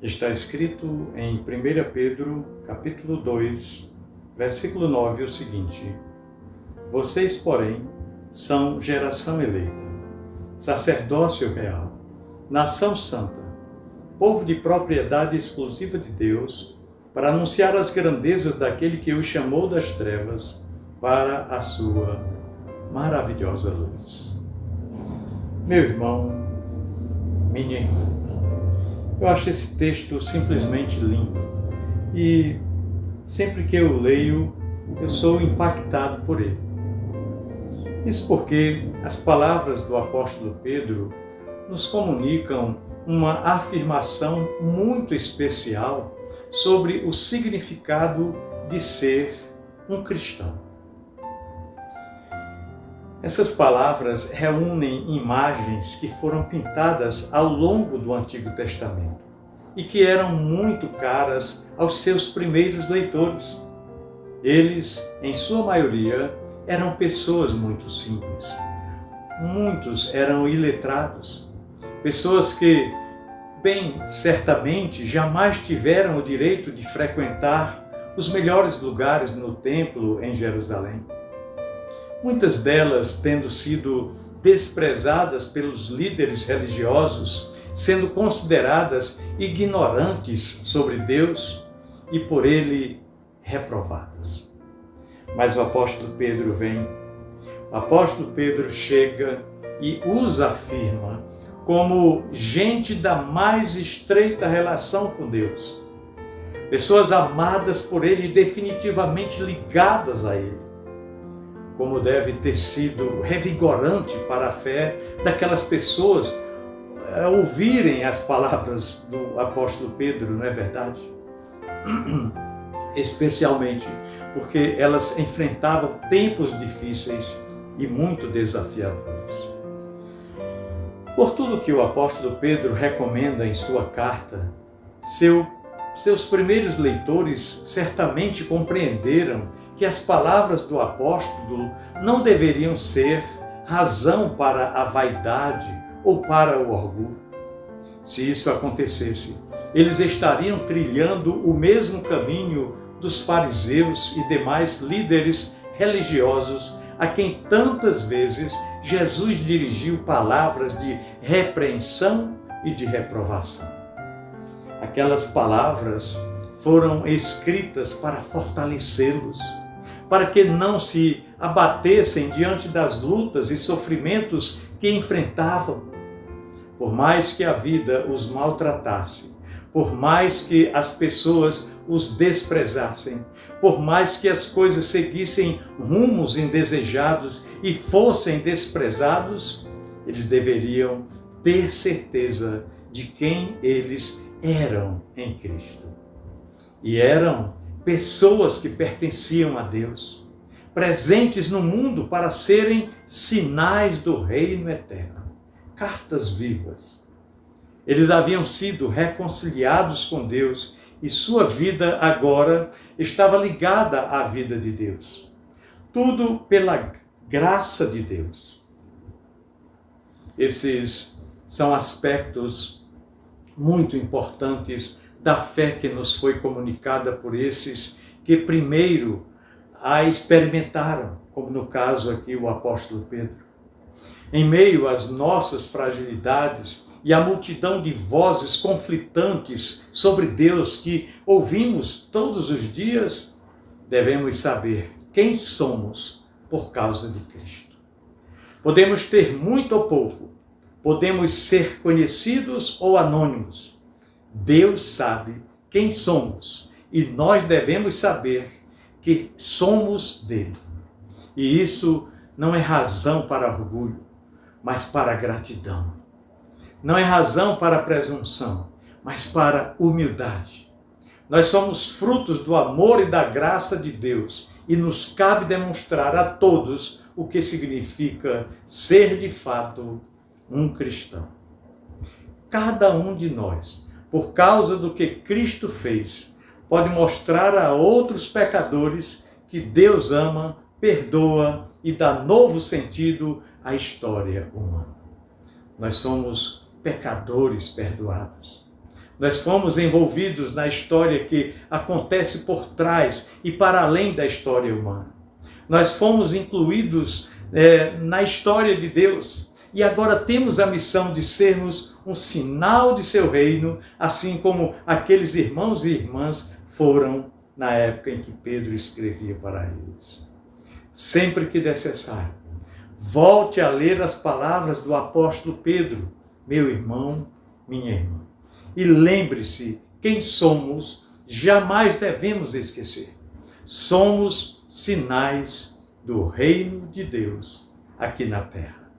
Está escrito em 1 Pedro, capítulo 2, versículo 9, o seguinte: Vocês, porém, são geração eleita, sacerdócio real, nação santa, povo de propriedade exclusiva de Deus, para anunciar as grandezas daquele que os chamou das trevas para a sua maravilhosa luz. Meu irmão, minha irmã, eu acho esse texto simplesmente lindo e sempre que eu leio, eu sou impactado por ele. Isso porque as palavras do apóstolo Pedro nos comunicam uma afirmação muito especial sobre o significado de ser um cristão. Essas palavras reúnem imagens que foram pintadas ao longo do Antigo Testamento e que eram muito caras aos seus primeiros leitores. Eles, em sua maioria, eram pessoas muito simples. Muitos eram iletrados, pessoas que, bem certamente, jamais tiveram o direito de frequentar os melhores lugares no templo em Jerusalém. Muitas delas tendo sido desprezadas pelos líderes religiosos, sendo consideradas ignorantes sobre Deus e por ele reprovadas. Mas o apóstolo Pedro vem, o apóstolo Pedro chega e os afirma como gente da mais estreita relação com Deus, pessoas amadas por ele e definitivamente ligadas a ele. Como deve ter sido revigorante para a fé daquelas pessoas ouvirem as palavras do apóstolo Pedro, não é verdade? Especialmente porque elas enfrentavam tempos difíceis e muito desafiadores. Por tudo que o apóstolo Pedro recomenda em sua carta, seus primeiros leitores certamente compreenderam que as palavras do apóstolo não deveriam ser razão para a vaidade ou para o orgulho. Se isso acontecesse, eles estariam trilhando o mesmo caminho dos fariseus e demais líderes religiosos a quem tantas vezes Jesus dirigiu palavras de repreensão e de reprovação. Aquelas palavras foram escritas para fortalecê-los, para que não se abatessem diante das lutas e sofrimentos que enfrentavam. Por mais que a vida os maltratasse, por mais que as pessoas os desprezassem, por mais que as coisas seguissem rumos indesejados e fossem desprezados, eles deveriam ter certeza de quem eles eram em Cristo. E eram pessoas que pertenciam a Deus, presentes no mundo para serem sinais do reino eterno, cartas vivas. Eles haviam sido reconciliados com Deus e sua vida agora estava ligada à vida de Deus. Tudo pela graça de Deus. Esses são aspectos muito importantes da fé que nos foi comunicada por esses que primeiro a experimentaram, como no caso aqui o apóstolo Pedro. Em meio às nossas fragilidades e à multidão de vozes conflitantes sobre Deus que ouvimos todos os dias, devemos saber quem somos por causa de Cristo. Podemos ter muito ou pouco, podemos ser conhecidos ou anônimos. Deus sabe quem somos e nós devemos saber que somos dele. E isso não é razão para orgulho, mas para gratidão. Não é razão para presunção, mas para humildade. Nós somos frutos do amor e da graça de Deus e nos cabe demonstrar a todos o que significa ser de fato um cristão. Cada um de nós, por causa do que Cristo fez, pode mostrar a outros pecadores que Deus ama, perdoa e dá novo sentido à história humana. Nós somos pecadores perdoados. Nós fomos envolvidos na história que acontece por trás e para além da história humana. Nós fomos incluídos na história de Deus e agora temos a missão de sermos um sinal de seu reino, assim como aqueles irmãos e irmãs foram na época em que Pedro escrevia para eles. Sempre que necessário, volte a ler as palavras do apóstolo Pedro, meu irmão, minha irmã. E lembre-se quem somos, jamais devemos esquecer. Somos sinais do reino de Deus aqui na terra,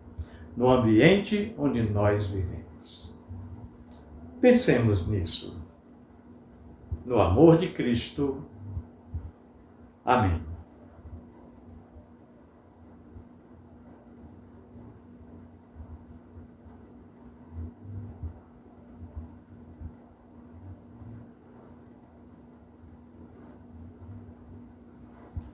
no ambiente onde nós vivemos. Pensemos nisso. No amor de Cristo. Amém.